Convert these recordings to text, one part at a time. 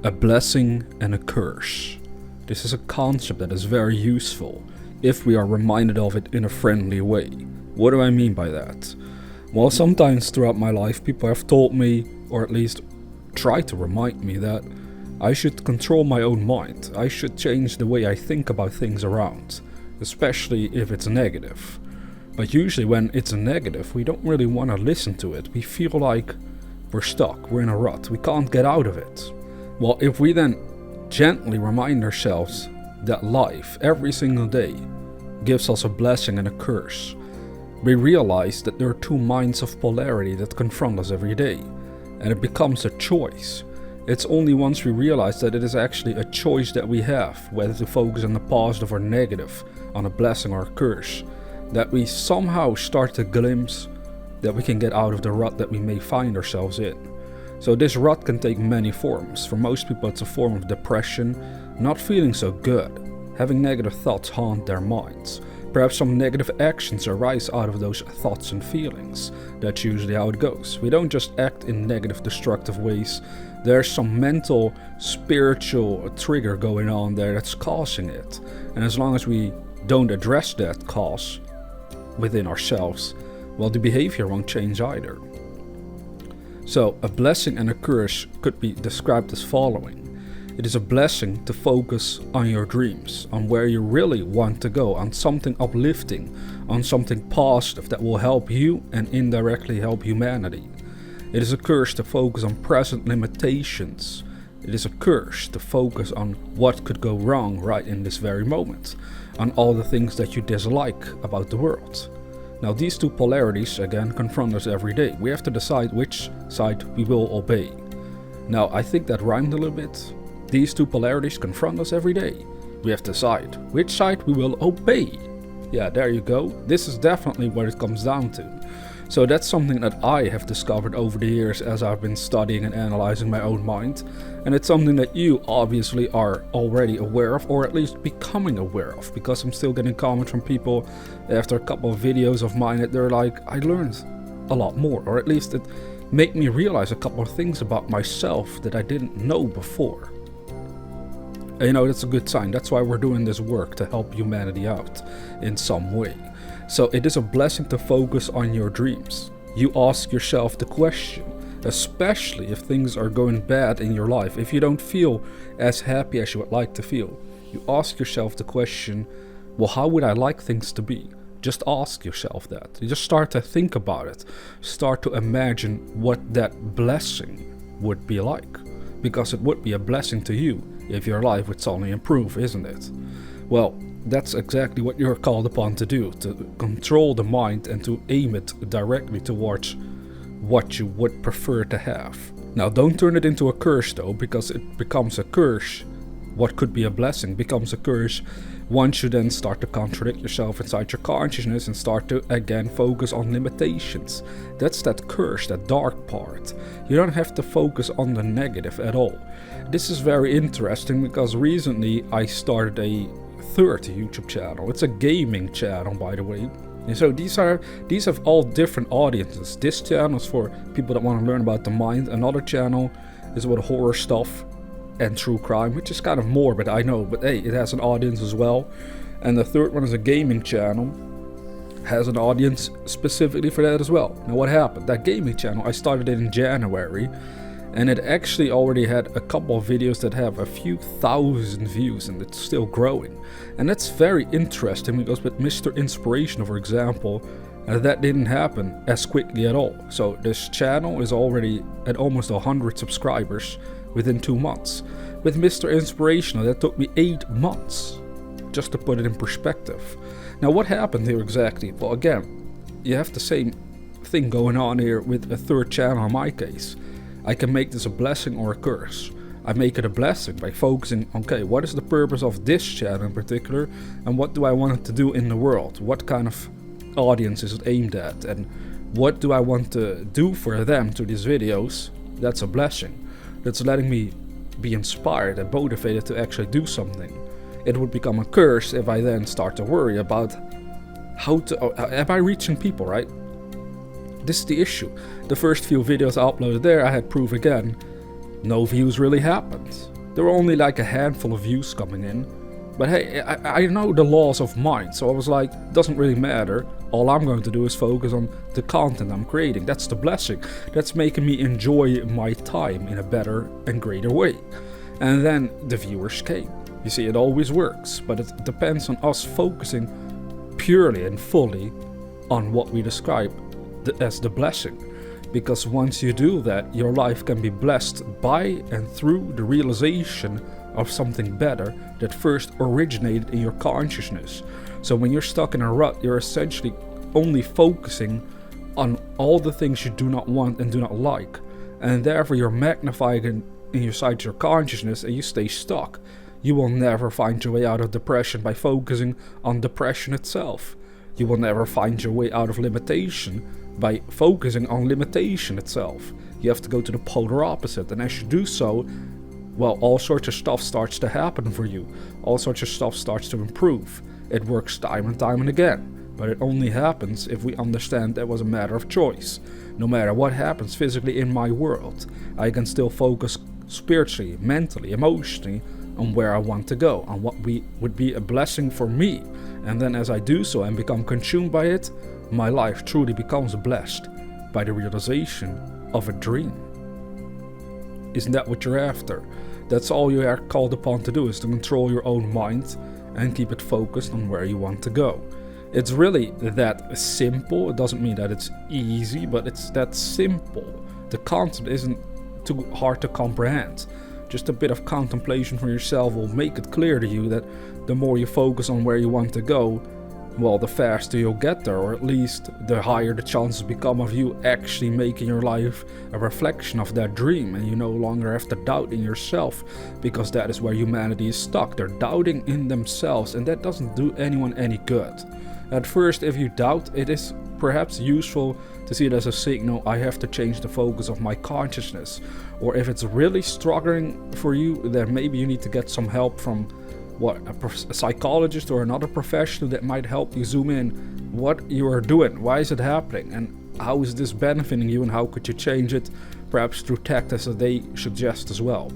A blessing and a curse. This is a concept that is very useful if we are reminded of it in a friendly way. What do I mean by that? Well, sometimes throughout my life people have told me, or at least tried to remind me, that I should control my own mind. I should change the way I think about things around, especially if it's negative. But usually when it's a negative, we don't really want to listen to it. We feel like we're stuck, we're in a rut, we can't get out of it. Well, if we then gently remind ourselves that life, every single day, gives us a blessing and a curse, we realize that there are two minds of polarity that confront us every day, and it becomes a choice. It's only once we realize that it is actually a choice that we have, whether to focus on the positive or negative, on a blessing or a curse, that we somehow start to glimpse that we can get out of the rut that we may find ourselves in. So this rut can take many forms. For most people it's a form of depression, not feeling so good, having negative thoughts haunt their minds. Perhaps some negative actions arise out of those thoughts and feelings. That's usually how it goes. We don't just act in negative, destructive ways. There's some mental, spiritual trigger going on there that's causing it. And as long as we don't address that cause within ourselves, well, the behavior won't change either. So, a blessing and a curse could be described as following. It is a blessing to focus on your dreams, on where you really want to go, on something uplifting, on something positive that will help you and indirectly help humanity. It is a curse to focus on present limitations. It is a curse to focus on what could go wrong right in this very moment, on all the things that you dislike about the world. Now these two polarities again confront us every day. We have to decide which side we will obey. Now I think that rhymed a little bit. These two polarities confront us every day. We have to decide which side we will obey. Yeah, there you go. This is definitely what it comes down to. So that's something that I have discovered over the years as I've been studying and analyzing my own mind. And it's something that you obviously are already aware of, or at least becoming aware of, because I'm still getting comments from people after a couple of videos of mine that they're like, I learned a lot more, or at least it made me realize a couple of things about myself that I didn't know before. And you know, that's a good sign. That's why we're doing this work, to help humanity out in some way. So it is a blessing to focus on your dreams. You ask yourself the question, especially if things are going bad in your life, if you don't feel as happy as you would like to feel. You ask yourself the question, well, how would I like things to be? Just ask yourself that. You just start to think about it. Start to imagine what that blessing would be like. Because it would be a blessing to you if your life would suddenly improve, isn't it? Well, that's exactly what you're called upon to do, to control the mind and to aim it directly towards what you would prefer to have. Now, don't turn it into a curse though, because it becomes a curse. What could be a blessing becomes a curse once you then start to contradict yourself inside your consciousness and start to again focus on limitations. That's that curse, that dark part. You don't have to focus on the negative at all. This is very interesting because recently I started a third YouTube channel. It's a gaming channel, by the way. And so these have all different audiences. This channel is for people that want to learn about the mind. Another channel is about horror stuff and true crime, which is kind of morbid, I know, but hey, it has an audience as well. And the third one is a gaming channel, has an audience specifically for that as well. Now what happened? That gaming channel, I started it in January, and it actually already had a couple of videos that have a few thousand views, and it's still growing. And that's very interesting because with Mr. Inspirational, for example, that didn't happen as quickly at all. So this channel is already at almost 100 subscribers within 2 months. With Mr. Inspirational, that took me 8 months, just to put it in perspective. Now what happened here exactly? Well, again, you have the same thing going on here with a third channel in my case. I can make this a blessing or a curse. I make it a blessing by focusing, okay, what is the purpose of this channel in particular, and what do I want it to do in the world? What kind of audience is it aimed at, and what do I want to do for them through these videos? That's a blessing. That's letting me be inspired and motivated to actually do something. It would become a curse if I then start to worry about am I reaching people, right? This is the issue. The first few videos I uploaded there, I had proof again, no views really happened. There were only like a handful of views coming in. But hey, I know the laws of mind, so I was like, doesn't really matter. All I'm going to do is focus on the content I'm creating. That's the blessing. That's making me enjoy my time in a better and greater way. And then the viewers came. You see, it always works, but it depends on us focusing purely and fully on what we describe as the blessing. Because once you do that, your life can be blessed by and through the realization of something better that first originated in your consciousness. So when you're stuck in a rut, you're essentially only focusing on all the things you do not want and do not like, and therefore you're magnifying in your side your consciousness and you stay stuck. You will never find your way out of depression by focusing on depression itself. You will never find your way out of limitation by focusing on limitation itself. You have to go to the polar opposite, and as you do so, well, all sorts of stuff starts to happen for you. All sorts of stuff starts to improve. It works time and time and again. But it only happens if we understand that was a matter of choice. No matter what happens physically in my world, I can still focus spiritually, mentally, emotionally on where I want to go, on what would be a blessing for me. And then as I do so and become consumed by it, my life truly becomes blessed by the realization of a dream. Isn't that what you're after? That's all you are called upon to do, is to control your own mind and keep it focused on where you want to go. It's really that simple. It doesn't mean that it's easy, but it's that simple. The concept isn't too hard to comprehend. Just a bit of contemplation for yourself will make it clear to you that the more you focus on where you want to go, well, the faster you'll get there, or at least the higher the chances become of you actually making your life a reflection of that dream, and you no longer have to doubt in yourself, because that is where humanity is stuck. They're doubting in themselves, and that doesn't do anyone any good. At first, if you doubt, it is perhaps useful to see it as a signal, I have to change the focus of my consciousness. Or if it's really struggling for you, then maybe you need to get some help from a psychologist or another professional that might help you zoom in what you are doing, why is it happening, and how is this benefiting you, and how could you change it, perhaps through tactics that they suggest as well.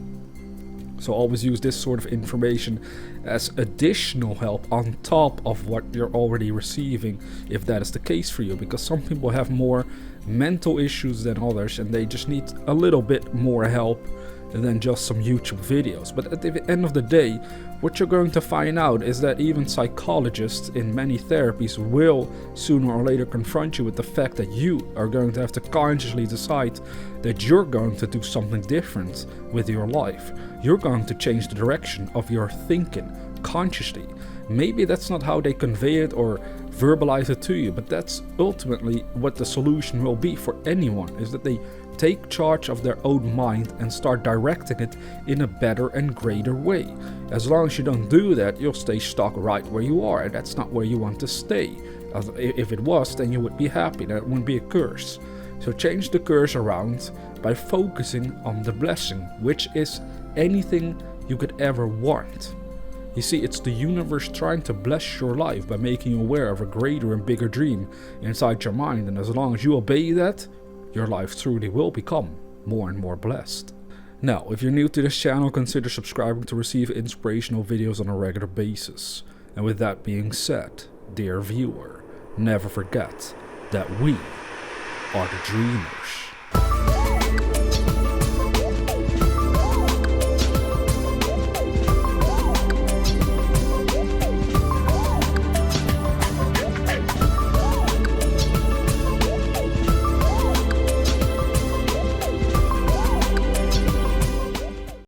So always use this sort of information as additional help on top of what you're already receiving, if that is the case for you, because some people have more mental issues than others and they just need a little bit more help than just some YouTube videos. But at the end of the day, what you're going to find out is that even psychologists in many therapies will sooner or later confront you with the fact that you are going to have to consciously decide that you're going to do something different with your life. You're going to change the direction of your thinking consciously. Maybe that's not how they convey it or verbalize it to you, but that's ultimately what the solution will be for anyone, is that they take charge of their own mind and start directing it in a better and greater way. As long as you don't do that, you'll stay stuck right where you are, and that's not where you want to stay. If it was, then you would be happy. That wouldn't be a curse. So change the curse around by focusing on the blessing, which is anything you could ever want. You see, it's the universe trying to bless your life by making you aware of a greater and bigger dream inside your mind, and as long as you obey that, your life truly will become more and more blessed. Now, if you're new to this channel, consider subscribing to receive inspirational videos on a regular basis. And with that being said, dear viewer, never forget that we are the dreamers.